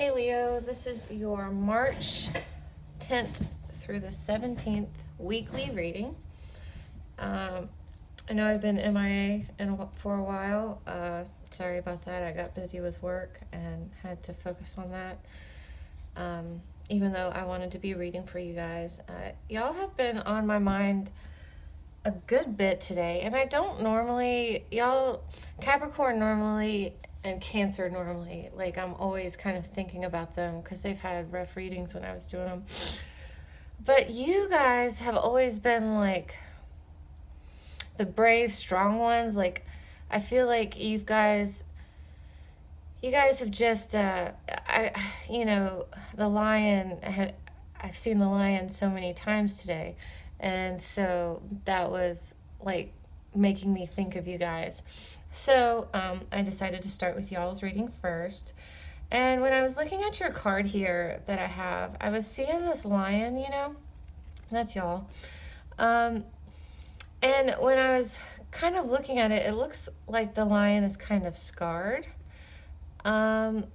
Hey Leo, this is your March 10th through the 17th weekly reading. I know I've been MIA for a while. Sorry about that. I got busy with work and had to focus on that. Even though I wanted to be reading for you guys. Y'all have been on my mind a good bit today, and I don't normally, Capricorn normally and Cancer normally, like I'm always kind of thinking about them because they've had rough readings when I was doing them. But you guys have always been like the brave, strong ones. Like I feel like you guys have just, the lion. I've seen the lion so many times today, and so that was like making me think of you guys. So I decided to start with y'all's reading first. And when I was looking at your card here that I have, I was seeing this lion, that's y'all. And when I was kind of looking at it, it looks like the lion is kind of scarred. But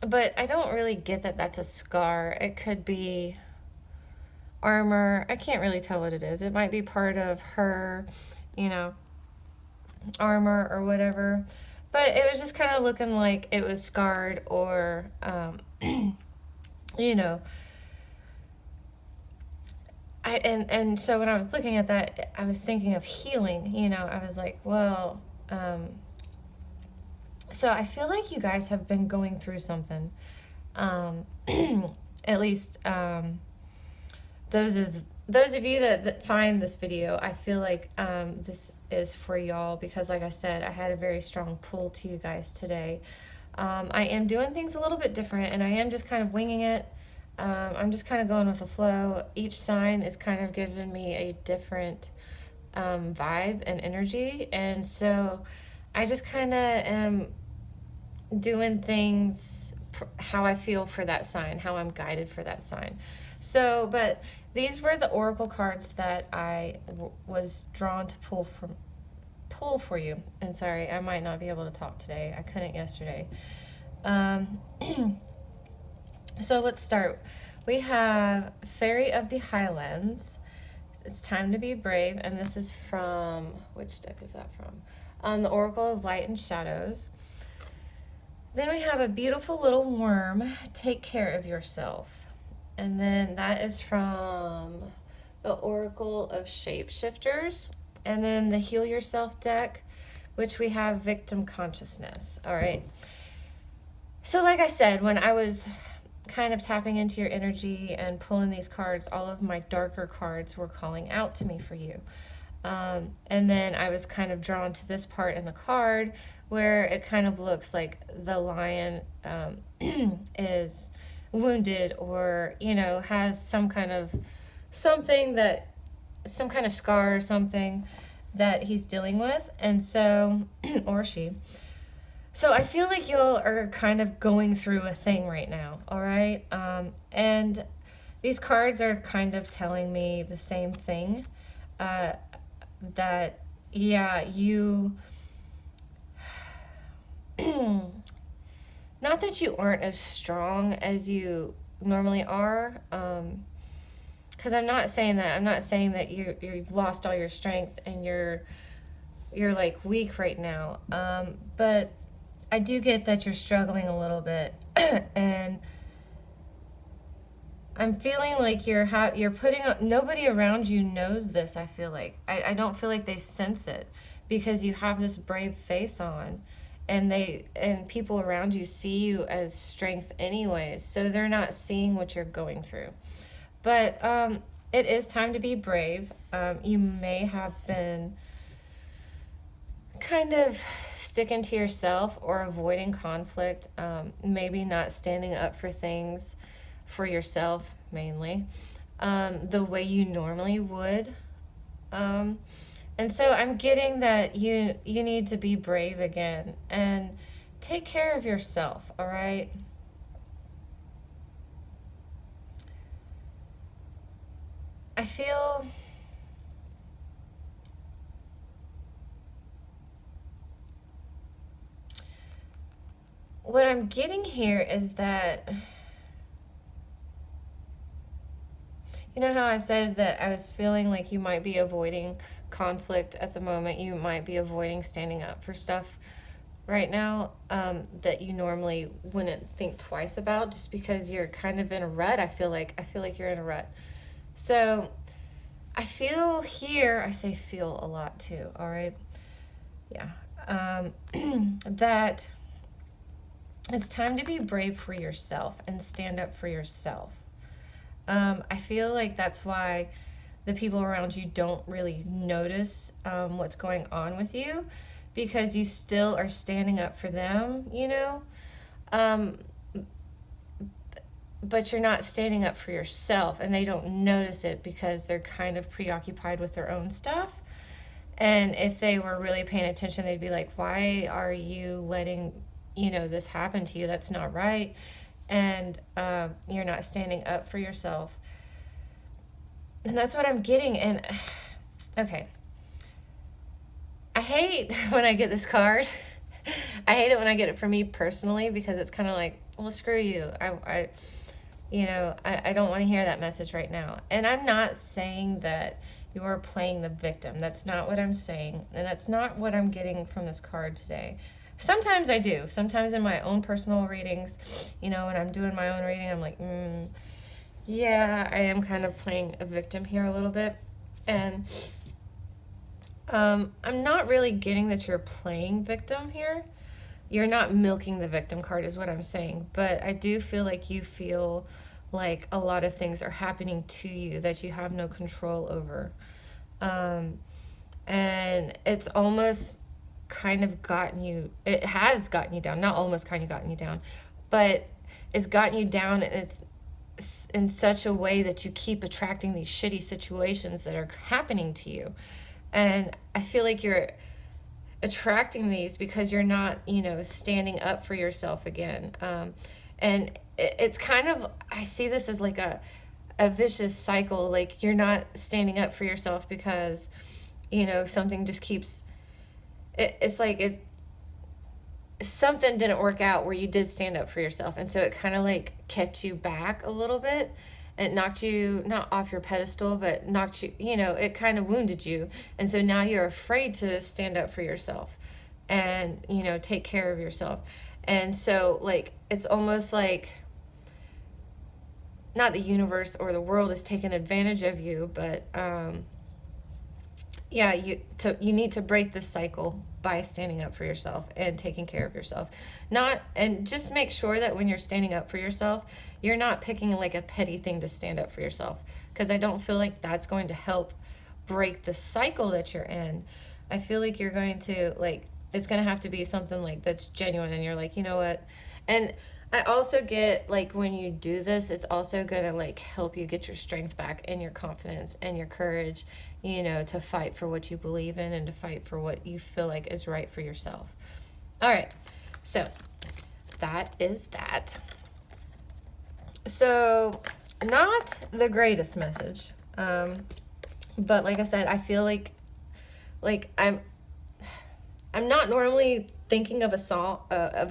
I don't really get that that's a scar. It could be armor. I can't really tell what it is. It might be part of her, armor or whatever. But it was just kind of looking like it was scarred or, so when I was looking at that, I was thinking of healing. I was like, well, so I feel like you guys have been going through something. At least those of you that find this video, I feel like this is for y'all because, like I said, I had a very strong pull to you guys today. I am doing things a little bit different, and I am just kind of winging it. I'm just kind of going with the flow. Each sign is kind of giving me a different vibe and energy, and so I just kind of am doing things how I feel for that sign, how I'm guided for that sign. So, but these were the oracle cards that I was drawn to pull for you. And sorry, I might not be able to talk today. I couldn't yesterday. So let's start. We have Fairy of the Highlands. It's time to be brave. And this is from, which deck is that from? The Oracle of Light and Shadows. Then we have a beautiful little worm. Take care of yourself. And then that is from the Oracle of Shapeshifters. And then the Heal Yourself deck, which we have Victim Consciousness. All right. So like I said, when I was kind of tapping into your energy and pulling these cards, all of my darker cards were calling out to me for you. And then I was kind of drawn to this part in the card where it kind of looks like the lion is wounded or, has some kind of some kind of scar or something that he's dealing with. And so, or she. So I feel like y'all are kind of going through a thing right now, all right? And these cards are kind of telling me the same thing, that, yeah, you... not that you aren't as strong as you normally are, because I'm not saying that. I'm not saying that you've lost all your strength and you're like weak right now. But I do get that you're struggling a little bit, and I'm feeling like you're putting on, nobody around you knows this. I feel like I don't feel like they sense it because you have this brave face on. And people around you see you as strength anyways, so they're not seeing what you're going through. But it is time to be brave. You may have been kind of sticking to yourself or avoiding conflict, maybe not standing up for things for yourself mainly, the way you normally would. And so I'm getting that you need to be brave again and take care of yourself, all right? I feel what I'm getting here is that, you know how I said that I was feeling like you might be avoiding conflict at the moment, you might be avoiding standing up for stuff right now, that you normally wouldn't think twice about, just because you're kind of in a rut. I feel like you're in a rut. So I feel here, I say feel a lot too, all right? Yeah. That it's time to be brave for yourself and stand up for yourself. I feel like that's why the people around you don't really notice what's going on with you, because you still are standing up for them, you know? But you're not standing up for yourself, and they don't notice it because they're kind of preoccupied with their own stuff. And if they were really paying attention, they'd be like, why are you letting, you know, this happen to you? That's not right. And you're not standing up for yourself. And that's what I'm getting. And okay, I hate when I get this card. I hate it when I get it for me personally, because it's kind of like, well, screw you. I don't want to hear that message right now. And I'm not saying that you are playing the victim. That's not what I'm saying. And that's not what I'm getting from this card today. Sometimes I do. Sometimes in my own personal readings, you know, when I'm doing my own reading, I'm like, yeah, I am kind of playing a victim here a little bit. And I'm not really getting that you're playing victim here. You're not milking the victim card is what I'm saying. But I do feel like you feel like a lot of things are happening to you that you have no control over. And it's almost kind of it has gotten you down, not almost kind of gotten you down, but it's gotten you down, and it's in such a way that you keep attracting these shitty situations that are happening to you. And I feel like you're attracting these because you're not, you know, standing up for yourself again. And it's kind of, I see this as like a vicious cycle. Like, you're not standing up for yourself because, you know, something just keeps, it's like something didn't work out where you did stand up for yourself. And so it kind of like kept you back a little bit. It knocked you, not off your pedestal, but knocked you, you know, it kind of wounded you. And so now you're afraid to stand up for yourself and, you know, take care of yourself. And so, like, it's almost like, not the universe or the world is taking advantage of you, but, yeah, you need to break this cycle by standing up for yourself and taking care of yourself. And just make sure that when you're standing up for yourself, you're not picking like a petty thing to stand up for yourself, because I don't feel like that's going to help break the cycle that you're in. I feel like you're going to, like, it's going to have to be something like that's genuine, and you're like, you know what? And I also get, like, when you do this, it's also going to, like, help you get your strength back and your confidence and your courage, you know, to fight for what you believe in and to fight for what you feel like is right for yourself. All right. So that is that. So not the greatest message. But like I said, I feel like I'm not normally thinking of a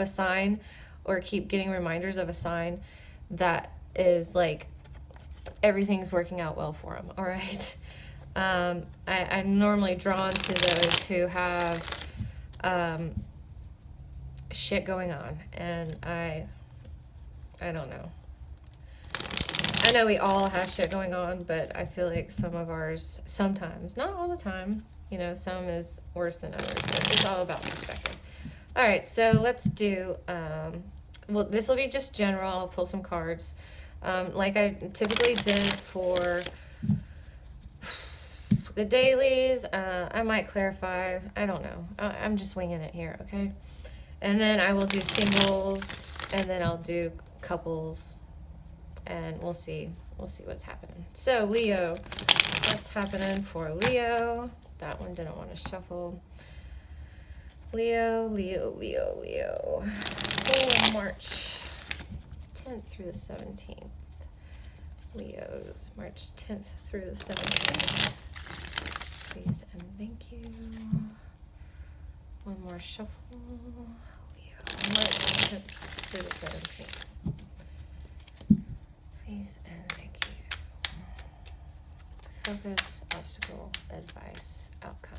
sign, or keep getting reminders of a sign that is like everything's working out well for them. All right. I'm normally drawn to those who have shit going on, and I don't know. I know we all have shit going on, but I feel like some of ours, sometimes, not all the time, you know, some is worse than others, but it's all about perspective. All right, so let's do, well, this will be just general. I'll pull some cards. Like I typically did for the dailies. I might clarify. I don't know. I'm just winging it here, okay? And then I will do singles, and then I'll do couples, and we'll see what's happening. So Leo, what's happening for Leo? That one didn't want to shuffle. Leo. For March 10th through the 17th. Leo's March 10th through the 17th. Please and thank you. One more shuffle. Leo. through the 17th. Please and thank you. Focus, obstacle, advice, outcome.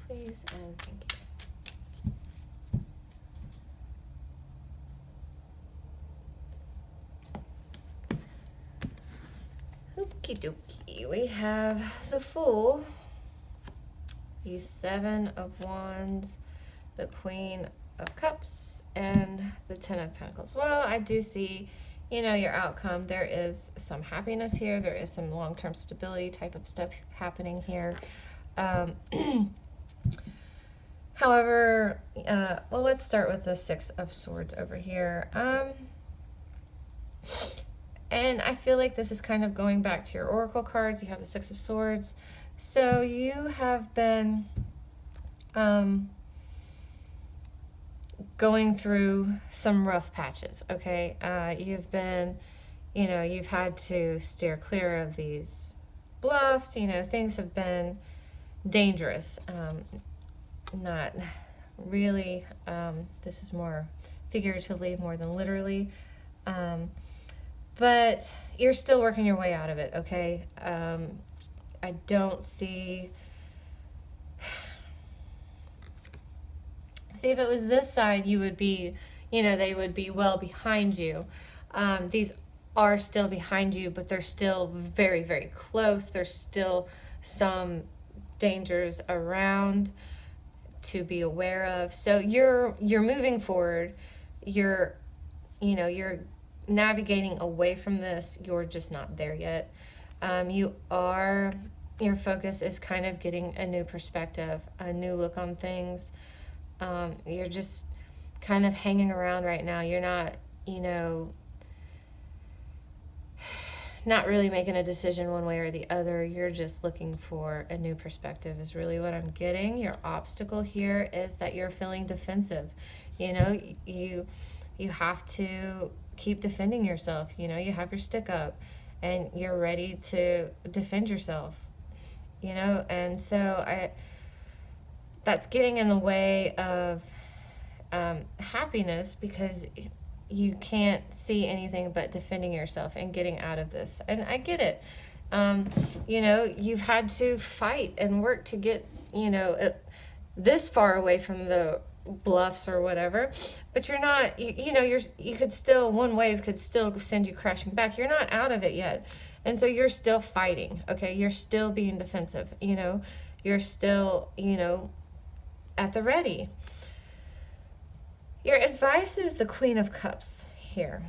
Please and thank you. Okie dokie. We have the Fool, the 7 of Wands, the Queen of Cups, and the 10 of Pentacles. Well, I do see, you know, your outcome. There is some happiness here. There is some long-term stability type of stuff happening here. However, well, let's start with the 6 of Swords over here. And I feel like this is kind of going back to your Oracle cards. You have the 6 of Swords. So you have been going through some rough patches, okay? You've been, you know, you've had to steer clear of these bluffs. You know, things have been dangerous. Not really. This is more figuratively more than literally. But you're still working your way out of it, okay? I don't see... See, if it was this side, you would be, you know, they would be well behind you. These are still behind you, but they're still very, very close. There's still some dangers around to be aware of. So you're moving forward. You're navigating away from this. You're just not there yet. Your focus is kind of getting a new perspective, a new look on things. You're just kind of hanging around right now. You're not, you know, not really making a decision one way or the other. You're just looking for a new perspective is really what I'm getting. Your obstacle here is that you're feeling defensive. You know, you have to keep defending yourself. You know, you have your stick up and you're ready to defend yourself, you know, and so that's getting in the way of happiness because you can't see anything but defending yourself and getting out of this. And I get it. You know, you've had to fight and work to get, you know, this far away from the bluffs or whatever, but you're not, you know, you could still, one wave could still send you crashing back. You're not out of it yet. And so you're still fighting, okay? You're still being defensive, you know? You're still, you know, at the ready. Your advice is the Queen of Cups here.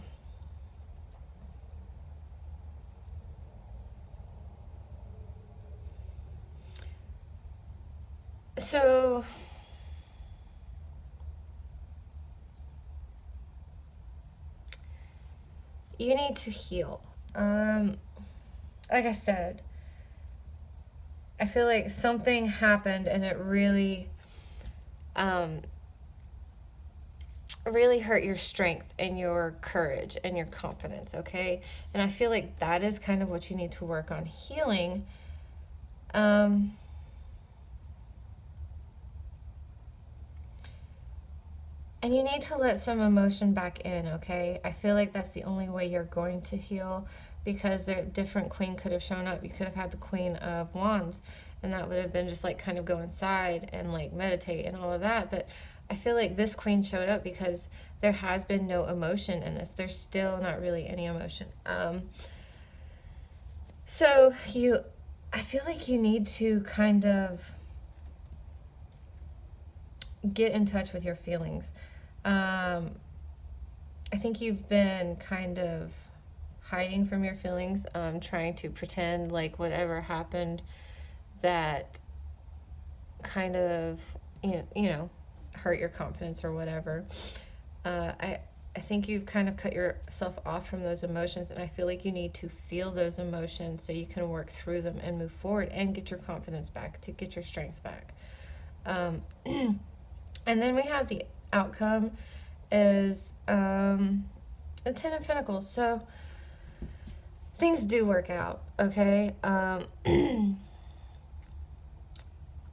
So you need to heal. Like I said, I feel like something happened and it really really hurt your strength and your courage and your confidence, okay? And I feel like that is kind of what you need to work on healing. And you need to let some emotion back in, okay? I feel like that's the only way you're going to heal, because the different queen could have shown up. You could have had the Queen of Wands, and that would have been just like kind of go inside and like meditate and all of that. But I feel like this queen showed up because there has been no emotion in this. There's still not really any emotion. So I feel like you need to kind of get in touch with your feelings. I think you've been kind of hiding from your feelings, trying to pretend like whatever happened that kind of, you know, hurt your confidence or whatever. I think you've kind of cut yourself off from those emotions, and I feel like you need to feel those emotions so you can work through them and move forward and get your confidence back, to get your strength back. And then we have the outcome is the 10 of Pentacles. So things do work out, okay?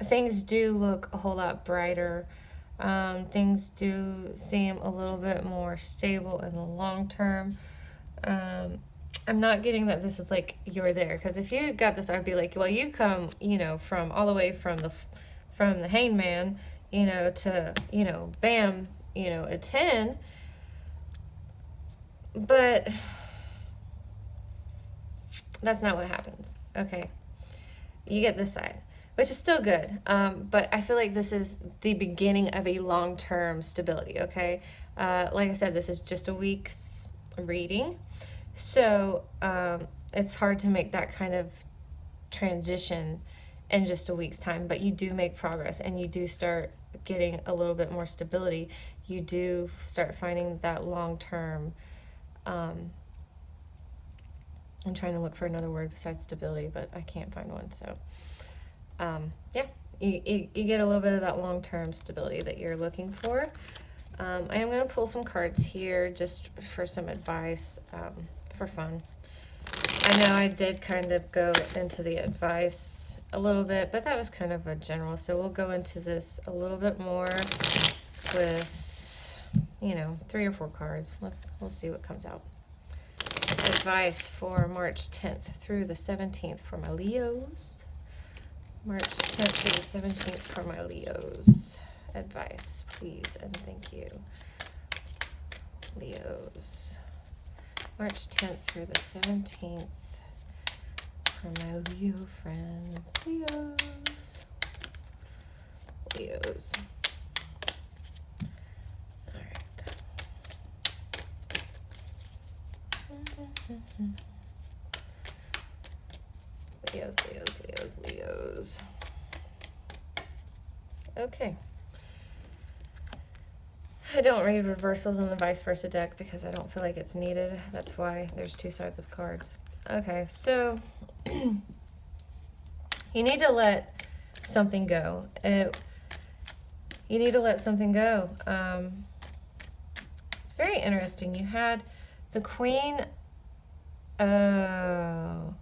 Things do look a whole lot brighter. Things do seem a little bit more stable in the long term. I'm not getting that this is like you're there, because if you got this, I'd be like, well, you come, from all the way from the hangman, to bam, a 10. But that's not what happens. Okay, you get this side, which is still good. But I feel like this is the beginning of a long-term stability. Okay, like I said, this is just a week's reading. So it's hard to make that kind of transition in just a week's time, but you do make progress and you do start getting a little bit more stability. You do start finding that long-term, I'm trying to look for another word besides stability, but I can't find one. So yeah, you get a little bit of that long-term stability that you're looking for. I am going to pull some cards here just for some advice, for fun. I know I did kind of go into the advice a little bit, but that was kind of a general. So we'll go into this a little bit more with, 3 or 4 cards. We'll see what comes out. Advice for March 10th through the 17th for my Leos. March 10th through the 17th for my Leos. Advice, please, and thank you. Leos. March 10th through the 17th for my Leo friends. Leos. Leos. All right. Leos, Leos, Leos, Leos. Okay. I don't read reversals in the vice versa deck because I don't feel like it's needed. That's why there's 2 sides of cards. Okay, so you need to let something go. You need to let something go. It's very interesting. You had the Queen. Oh.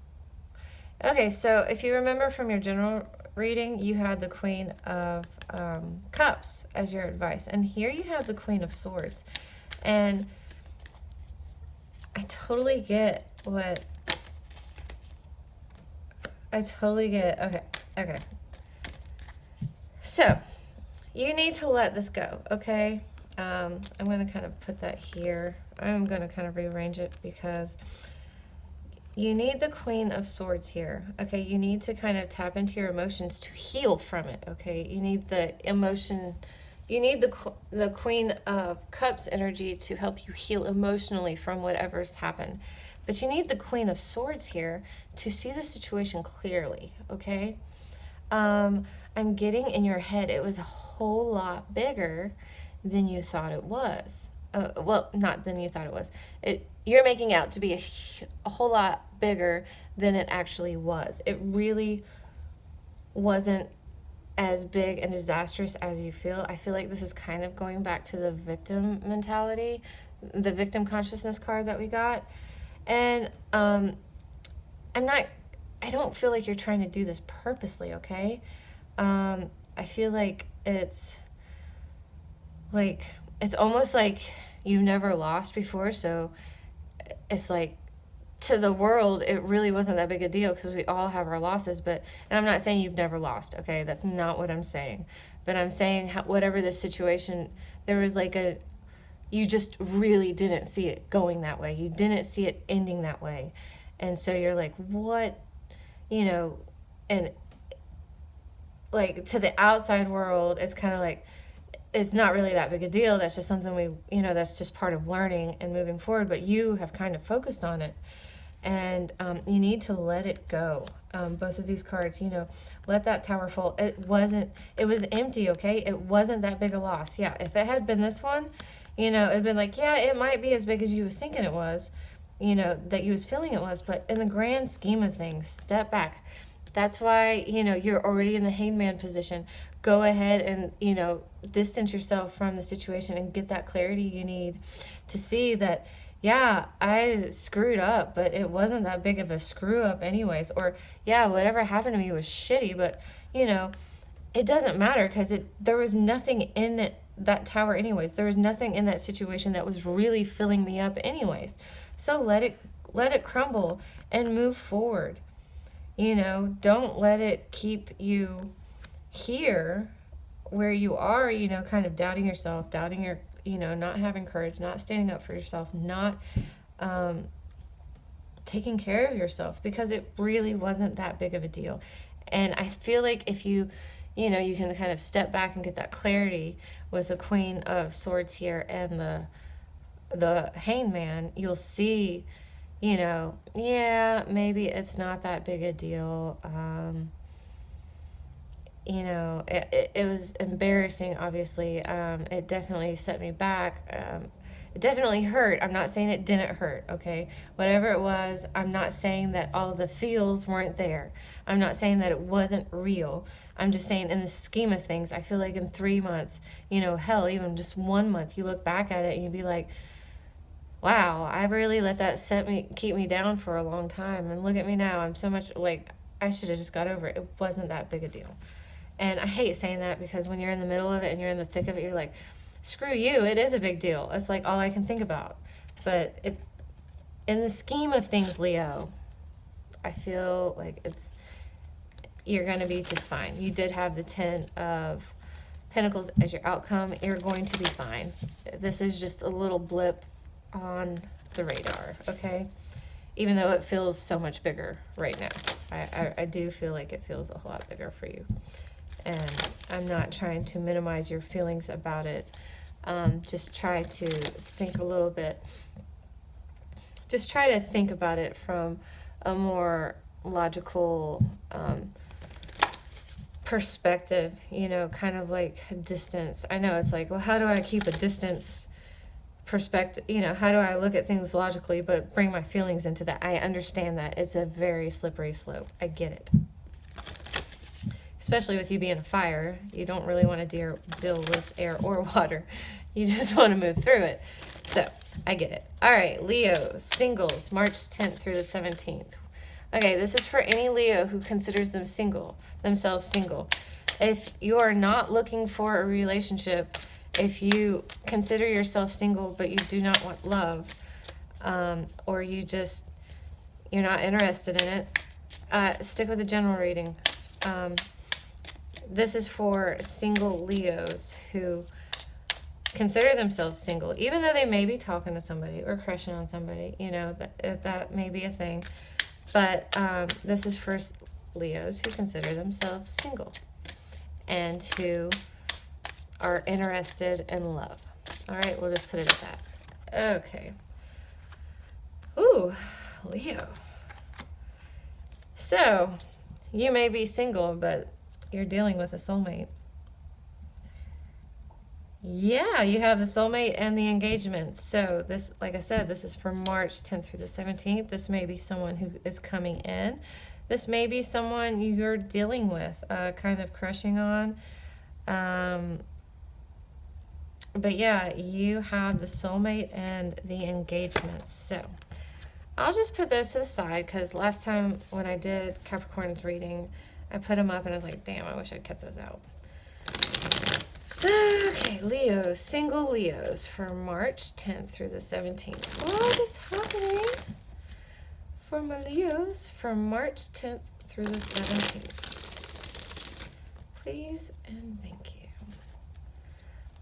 Okay, so if you remember from your general reading, you had the Queen of Cups as your advice. And here you have the Queen of Swords. And I totally get what... Okay. So, you need to let this go, okay? I'm going to kind of put that here. I'm going to kind of rearrange it because... you need the Queen of Swords here, okay? You need to kind of tap into your emotions to heal from it, okay? You need the emotion, you need the Queen of Cups energy to help you heal emotionally from whatever's happened. But you need the Queen of Swords here to see the situation clearly, okay? I'm getting in your head, it was a whole lot bigger than you thought it was. Well, not than you thought it was. You're making out to be a whole lot bigger than it actually was. It really wasn't as big and disastrous as you feel. I feel like this is kind of going back to the victim mentality, the victim consciousness card that we got. And I don't feel like you're trying to do this purposely, okay? I feel like it's almost like you've never lost before, so it's like to the world it really wasn't that big a deal because we all have our losses. And I'm not saying you've never lost, okay? That's not what I'm saying. But I'm saying whatever the situation, there was you just really didn't see it going that way. You didn't see it ending that way. And so you're like, what? And like to the outside world, it's kind of like, it's not really that big a deal. That's just something that's just part of learning and moving forward. But you have kind of focused on it. And you need to let it go. Both of these cards, let that tower fall. It was empty, okay? It wasn't that big a loss. Yeah, if it had been this one, it'd been like, yeah, it might be as big as you was thinking it was, that you was feeling it was. But in the grand scheme of things, step back. That's why, you're already in the hangman position. Go ahead and, distance yourself from the situation and get that clarity you need to see that, yeah, I screwed up, but it wasn't that big of a screw up anyways. Or, yeah, whatever happened to me was shitty, but, it doesn't matter because there was nothing in it that tower anyways. There was nothing in that situation that was really filling me up anyways. So let it crumble and move forward. You know, don't let it keep you here where you are, you know, kind of doubting yourself, doubting your, you know, not having courage, not standing up for yourself, not taking care of yourself, because it really wasn't that big of a deal. And I feel like if you know, you can kind of step back and get that clarity with the Queen of Swords here and the Hangman, you'll see, you know, yeah, maybe it's not that big a deal. You know, it was embarrassing, obviously. It definitely set me back. It definitely hurt. I'm not saying it didn't hurt, okay? Whatever it was, I'm not saying that all the feels weren't there. I'm not saying that it wasn't real. I'm just saying in the scheme of things, I feel like in 3 months, you know, hell, even just 1 month, you look back at it and you'd be like, wow, I really let that keep me down for a long time. And look at me now. I'm so much like, I should have just got over it. It wasn't that big a deal. And I hate saying that, because when you're in the middle of it and you're in the thick of it, you're like, screw you, it is a big deal. It's like all I can think about. But in the scheme of things, Leo, I feel like you're going to be just fine. You did have the 10 of Pentacles as your outcome. You're going to be fine. This is just a little blip on the radar, okay? Even though it feels so much bigger right now. I do feel like it feels a lot bigger for you. And I'm not trying to minimize your feelings about it. Just try to think a little bit. Just try to think about it from a more logical perspective, you know, kind of like distance. I know it's like, well, how do I keep a distance perspective? You know, how do I look at things logically but bring my feelings into that? I understand that. It's a very slippery slope. I get it. Especially with you being a fire, you don't really want to deal with air or water. You just want to move through it. So, I get it. All right, Leo, singles, March 10th through the 17th. Okay, this is for any Leo who considers themselves single. If you are not looking for a relationship, if you consider yourself single but you do not want love, or you're not interested in it, stick with the general reading. This is for single Leos who consider themselves single, even though they may be talking to somebody or crushing on somebody, you know, that may be a thing. But this is for Leos who consider themselves single and who are interested in love. All right, we'll just put it at that. Okay. Ooh, Leo. So, you may be single, but you're dealing with a soulmate. Yeah, you have the soulmate and the engagement. So this, like I said, this is from March 10th through the 17th. This may be someone who is coming in. This may be someone you're dealing with, kind of crushing on. But yeah, you have the soulmate and the engagement. So I'll just put those to the side, because last time when I did Capricorn's reading, I put them up and I was like, damn, I wish I'd kept those out. Okay, Leos, single Leos for March 10th through the 17th. What is happening for my Leos for March 10th through the 17th? Please and thank you.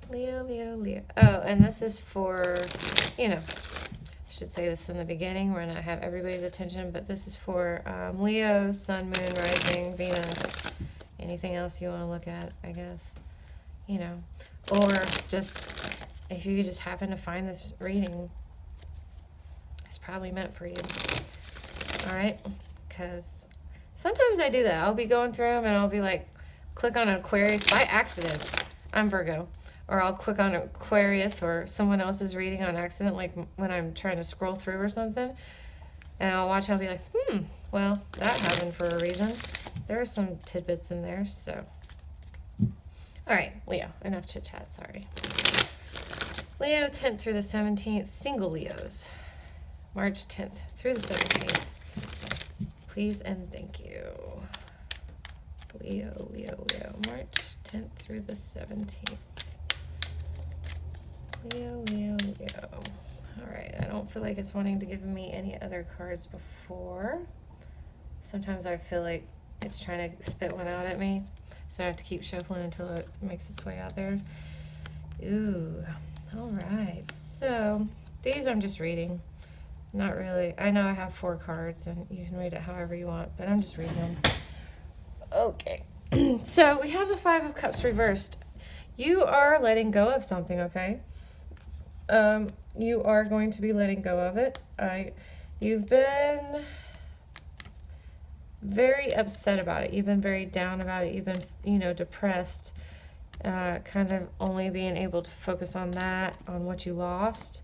Leo, Leo, Leo. Oh, and this is for, you know, I should say this in the beginning. We're going to have everybody's attention, but this is for Leo, Sun, Moon, Rising, Venus, anything else you want to look at, I guess. You know, or just if you just happen to find this reading, it's probably meant for you. All right, because sometimes I do that. I'll be going through them and I'll be like, click on Aquarius by accident. I'm Virgo. Or I'll click on Aquarius or someone else's reading on accident, like when I'm trying to scroll through or something, and I'll watch and I'll be like, well, that happened for a reason. There are some tidbits in there, so. All right, Leo, enough chit-chat, sorry. Leo, 10th through the 17th, single Leos. March 10th through the 17th. Please and thank you. Leo, Leo, Leo. March 10th through the 17th. Leo, Leo, Leo. All right, I don't feel like it's wanting to give me any other cards before. Sometimes I feel like it's trying to spit one out at me, so I have to keep shuffling until it makes its way out there. Ooh, all right. So these I'm just reading. Not really. I know I have 4 cards, and you can read it however you want, but I'm just reading them. Okay. So we have the 5 of Cups reversed. You are letting go of something, okay? You are going to be letting go of it. You've been very upset about it. You've been very down about it. You've been, depressed. Kind of only being able to focus on that, on what you lost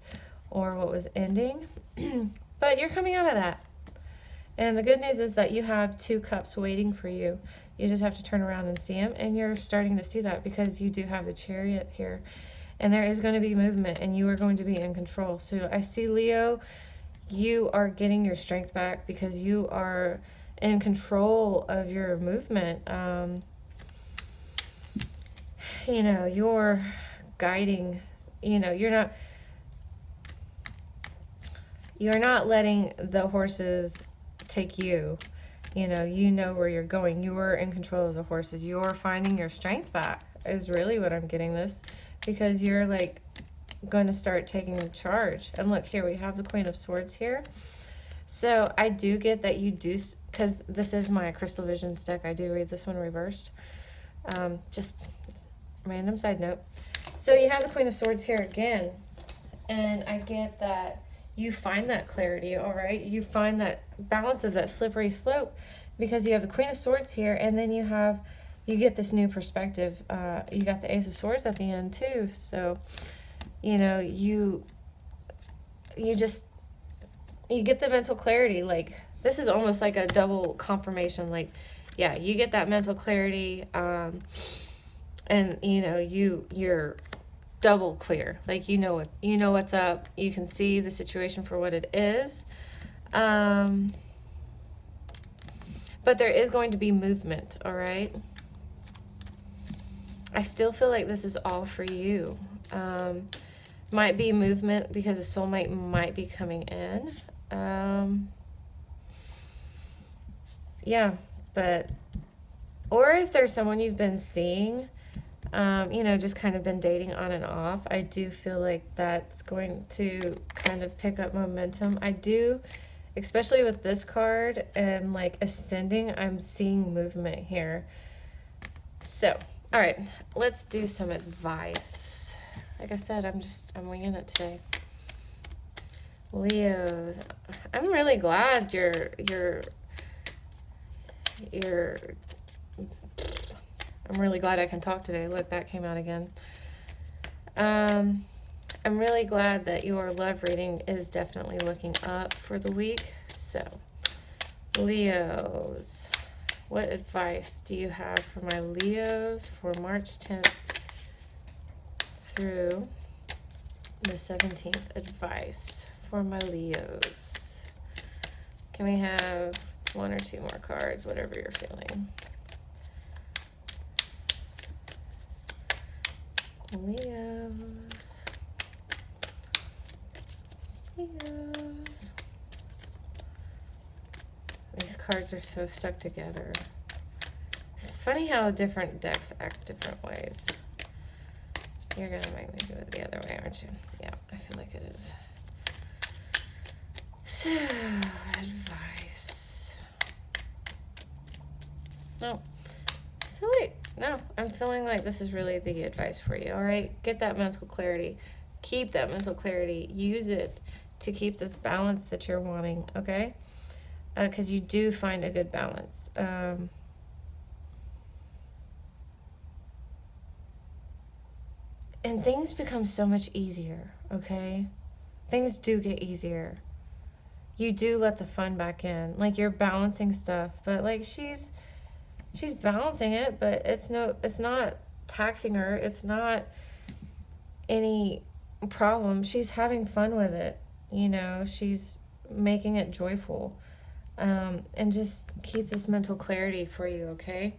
or what was ending. But you're coming out of that. And the good news is that you have 2 cups waiting for you. You just have to turn around and see them. And you're starting to see that because you do have the Chariot here. And there is going to be movement, and you are going to be in control. So I see, Leo, you are getting your strength back because you are in control of your movement. You're guiding, you're not letting the horses take you. You know where you're going. You are in control of the horses. You're finding your strength back is really what I'm getting this, because you're like going to start taking charge. And look here, we have the Queen of Swords here. So I do get that you do, because this is my Crystal Visions deck. I do read this one reversed. Just random side note. So you have the Queen of Swords here again. And I get that you find that clarity, all right? You find that balance of that slippery slope because you have the Queen of Swords here, and then you get this new perspective. You got the Ace of Swords at the end too. So, you get the mental clarity. Like, this is almost like a double confirmation. Like, yeah, you get that mental clarity, and you're double clear. Like, you know what's up. You can see the situation for what it is. But there is going to be movement, all right? I still feel like this is all for you. Might be movement because a soulmate might be coming in. Yeah, or if there's someone you've been seeing, just kind of been dating on and off, I do feel like that's going to kind of pick up momentum. I do, especially with this card and like ascending, I'm seeing movement here. So, all right, let's do some advice. Like I said, I'm winging it today. Leos, I'm really glad I'm really glad I can talk today. Look, that came out again. I'm really glad that your love reading is definitely looking up for the week. So, Leos, what advice do you have for my Leos for March 10th through the 17th? Advice for my Leos. Can we have 1 or 2 more cards, whatever you're feeling? Leos. These cards are so stuck together. It's funny how different decks act different ways. You're gonna make me do it the other way, aren't you? Yeah, I feel like it is. So, advice. No. I'm feeling like this is really the advice for you, all right? Get that mental clarity. Keep that mental clarity. Use it to keep this balance that you're wanting, okay? Because you do find a good balance. And things become so much easier, okay? Things do get easier. You do let the fun back in. Like, you're balancing stuff, but like she's balancing it, but it's not taxing her. It's not any problem. She's having fun with it. She's making it joyful. And just keep this mental clarity for you, okay?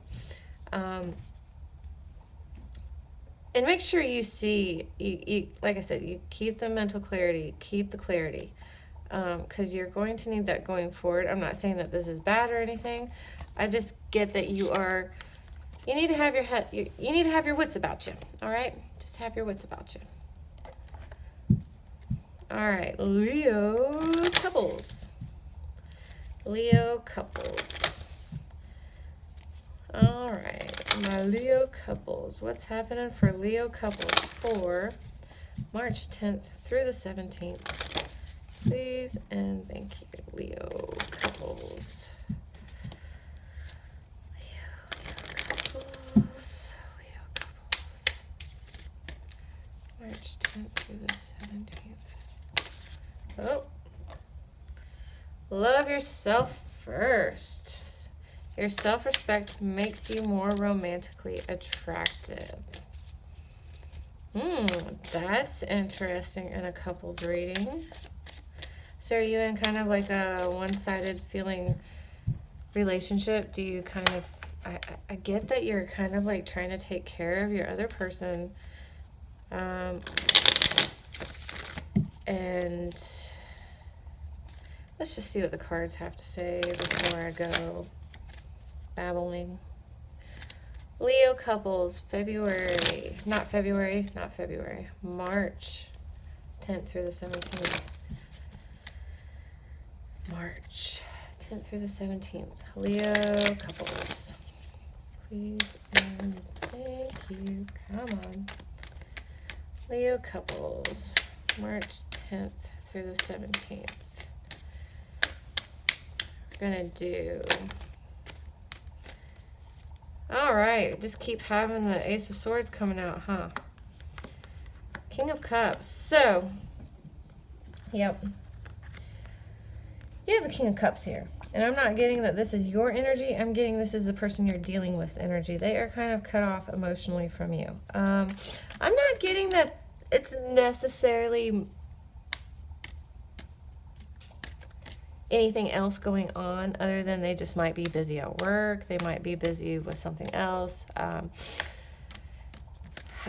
And make sure you see, like I said, you keep the mental clarity, keep the clarity, because you're going to need that going forward. I'm not saying that this is bad or anything. I just get that you need to have your head, you need to have your wits about you, all right? Just have your wits about you. All right, Leo couples. Leo couples. All right, my Leo couples. What's happening for Leo couples for March 10th through the 17th? Please and thank you, Leo couples. Leo couples. March 10th through the 17th. Oh. Love yourself first. Your self-respect makes you more romantically attractive. That's interesting in a couples reading. So are you in kind of like a one-sided feeling relationship? Do you kind of, I get that you're kind of like trying to take care of your other person. And let's just see what the cards have to say before I go babbling. Leo couples, March 10th through the 17th. March 10th through the 17th. Leo couples. Please and thank you. Come on. Leo couples, March 10th through the 17th. We're going to do... All right, just keep having the Ace of Swords coming out, huh? King of Cups. So, yep. You have the King of Cups here. And I'm not getting that this is your energy. I'm getting this is the person you're dealing with energy. They are kind of cut off emotionally from you. I'm not getting that it's necessarily anything else going on other than they just might be busy at work. They might be busy with something else.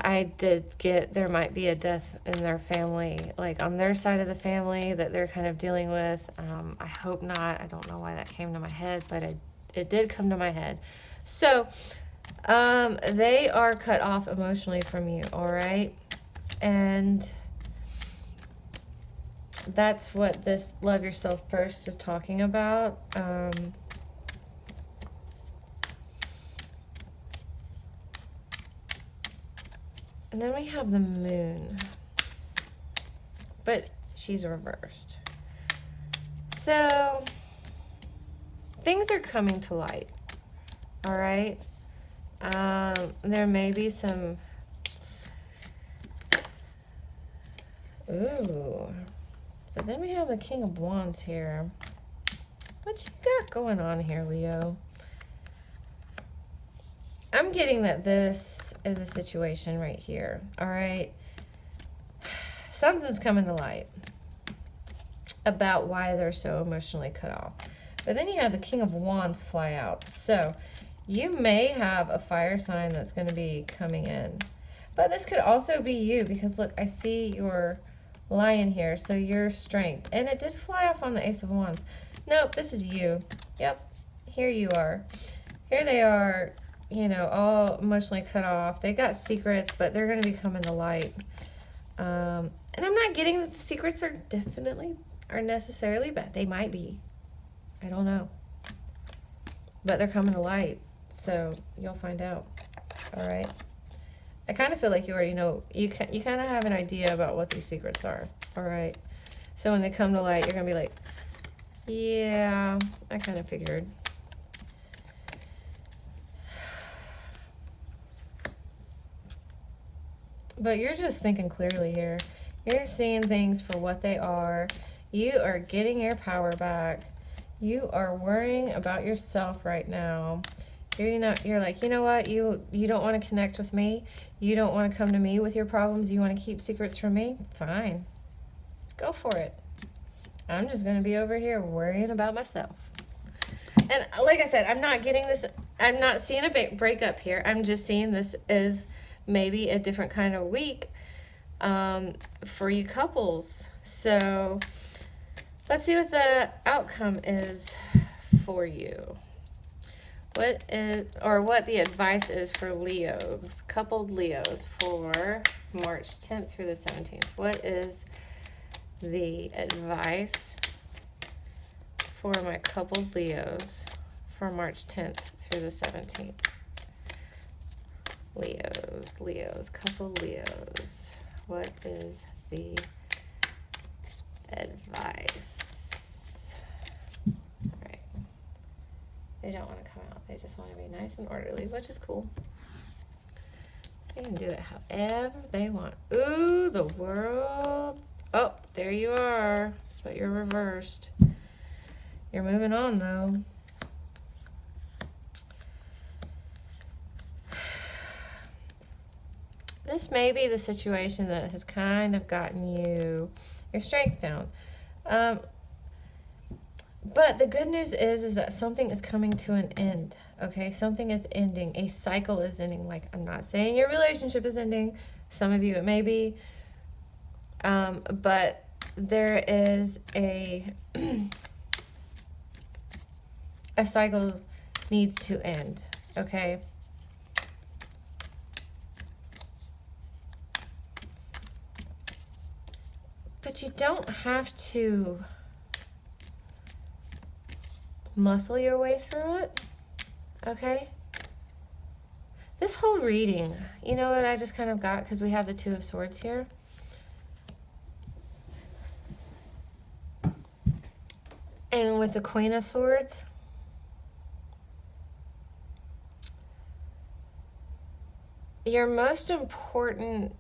I did get there might be a death in their family, like on their side of the family that they're kind of dealing with. I hope not. I don't know why that came to my head, but it did come to my head. So they are cut off emotionally from you, all right? And that's what this Love Yourself First is talking about. And then we have the Moon, but she's reversed. So things are coming to light, all right? There may be some, but then we have the King of Wands here. What you got going on here, Leo? I'm getting that this is a situation right here, all right? Something's coming to light about why they're so emotionally cut off. But then you have the King of Wands fly out. So you may have a fire sign that's going to be coming in. But this could also be you because, look, I see your Lion here, so your strength. And it did fly off on the Ace of Wands. Nope, this is you. Yep, here you are. Here they are, you know, all emotionally cut off. They got secrets, but they're going to be coming to light. And I'm not getting that the secrets are necessarily bad. They might be. I don't know. But they're coming to light, so you'll find out. All right? I kind of feel like you already know. You kind of have an idea about what these secrets are. All right? So when they come to light, you're going to be like, yeah, I kind of figured. But you're just thinking clearly here. You're seeing things for what they are. You are getting your power back. You are worrying about yourself right now. You're like, you know what? You don't want to connect with me. You don't want to come to me with your problems. You want to keep secrets from me? Fine. Go for it. I'm just going to be over here worrying about myself. And like I said, I'm not getting this. I'm not seeing a breakup here. I'm just seeing this as maybe a different kind of week for you couples. So let's see what the outcome is for you. What the advice is for Leos, coupled Leos, for March 10th through the 17th. What is the advice for my coupled Leos for March 10th through the 17th? Leos, coupled Leos. What is the advice? All right. They don't want to come out. They just want to be nice and orderly, which is cool. They can do it however they want. Ooh, the world. Oh, there you are. But you're reversed. You're moving on, though. This may be the situation that has kind of gotten your strength down. But the good news is that something is coming to an end, okay? Something is ending. A cycle is ending. Like, I'm not saying your relationship is ending. Some of you it may be. But there is a cycle needs to end, okay? But you don't have to muscle your way through it, okay? This whole reading, you know what I just kind of got, because we have the Two of Swords here. And with the Queen of Swords, your most important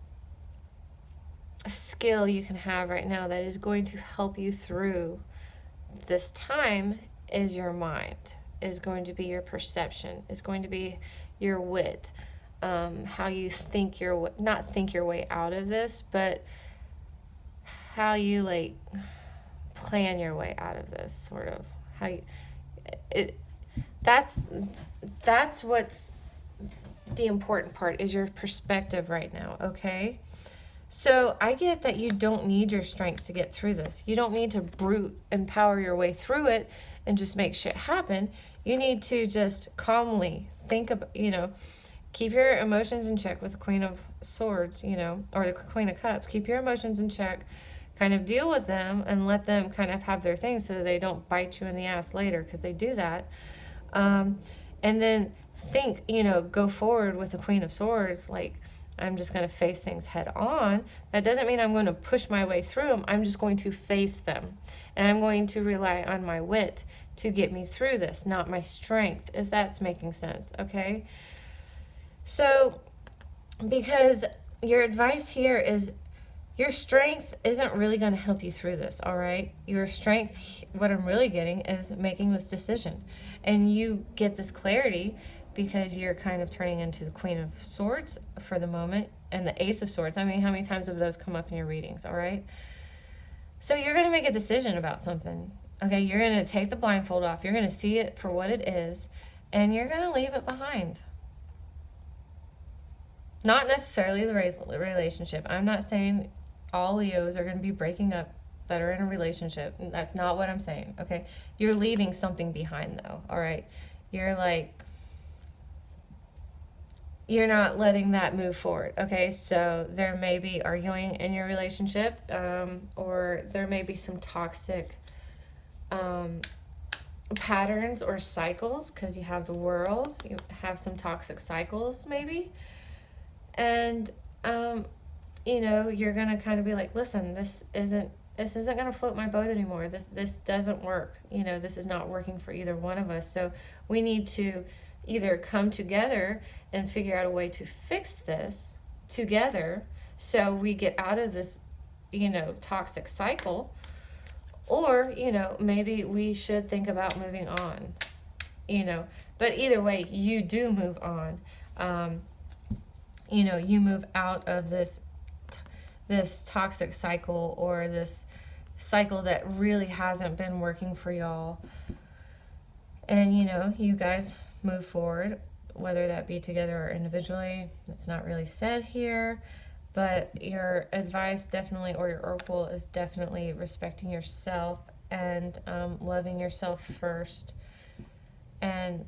skill you can have right now that is going to help you through this time is your mind, is going to be your perception, is going to be your wit, how you think not think your way out of this, but how you like plan your way out of this, sort of how you that's what's the important part, is your perspective right now, okay? So I get that you don't need your strength to get through this. You don't need to brute and power your way through it and just make shit happen. You need to just calmly think about, keep your emotions in check with the Queen of Swords, or the Queen of Cups. Keep your emotions in check, kind of deal with them and let them kind of have their thing so they don't bite you in the ass later, because they do that. And then think, go forward with the Queen of Swords, like, I'm just going to face things head on. That doesn't mean I'm going to push my way through them. I'm just going to face them. And I'm going to rely on my wit to get me through this, not my strength, if that's making sense, okay? So, because your advice here is your strength isn't really going to help you through this, all right? Your strength, what I'm really getting, is making this decision. And you get this clarity because you're kind of turning into the Queen of Swords for the moment, and the Ace of Swords. I mean, how many times have those come up in your readings, all right? So you're going to make a decision about something, okay? You're going to take the blindfold off. You're going to see it for what it is, and you're going to leave it behind. Not necessarily the relationship. I'm not saying all Leos are going to be breaking up that are in a relationship. That's not what I'm saying, okay? You're leaving something behind, though, all right? You're not letting that move forward, okay? So there may be arguing in your relationship, or there may be some toxic patterns or cycles, because you have the World. You have some toxic cycles, maybe. And, you're going to kind of be like, listen, this isn't going to float my boat anymore. This doesn't work. This is not working for either one of us. So we need to either come together and figure out a way to fix this together so we get out of this, toxic cycle, or, maybe we should think about moving on, but either way, you do move on. You move out of this toxic cycle, or this cycle that really hasn't been working for y'all. And, you guys move forward whether that be together or individually. It's not really said here, but your advice definitely, or your oracle, is definitely respecting yourself and loving yourself first. And,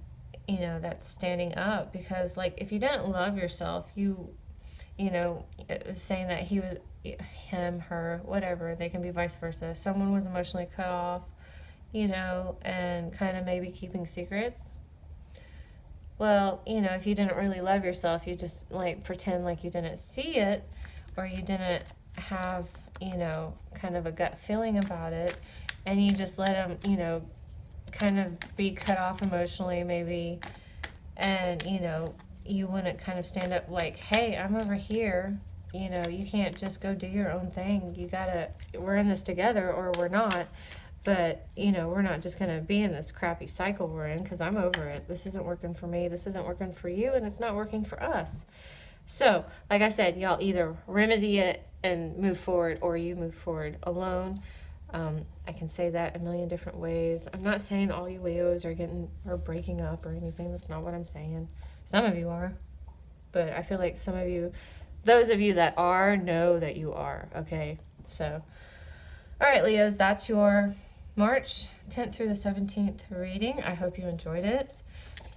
you know, that's standing up, because, like, if you didn't love yourself, you know, saying that he was, him, her, whatever, they can be vice versa. Someone was emotionally cut off, you know, and kind of maybe keeping secrets. Well, you know, if you didn't really love yourself, you just, like, pretend like you didn't see it, or you didn't have, you know, kind of a gut feeling about it, and you just let them, you know, kind of be cut off emotionally maybe, and, you know, you wouldn't kind of stand up like, hey, I'm over here, you know, you can't just go do your own thing, you gotta, we're in this together or we're not. But, you know, we're not just going to be in this crappy cycle we're in, because I'm over it. This isn't working for me. This isn't working for you, and it's not working for us. So, like I said, y'all either remedy it and move forward, or you move forward alone. I can say that a million different ways. I'm not saying all you Leos are breaking up or anything. That's not what I'm saying. Some of you are. But I feel like some of you, those of you that are, know that you are. Okay? So, all right, Leos, that's your March 10th through the 17th reading. I hope you enjoyed it.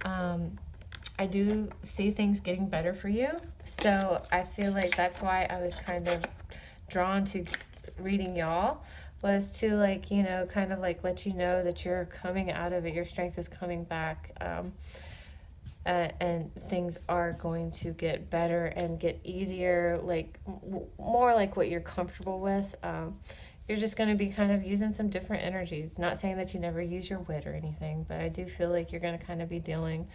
I do see things getting better for you. So I feel like that's why I was kind of drawn to reading y'all, was to, like, you know, kind of like let you know that you're coming out of it. Your strength is coming back. And things are going to get better and get easier, like more like what you're comfortable with. You're just going to be kind of using some different energies. Not saying that you never use your wit or anything, but I do feel like you're going to kind of be dealing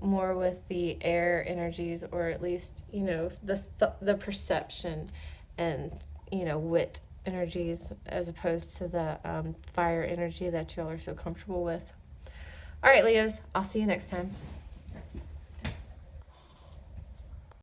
more with the air energies, or at least, you know, the perception and, you know, wit energies, as opposed to the fire energy that y'all are so comfortable with. All right, Leos, I'll see you next time.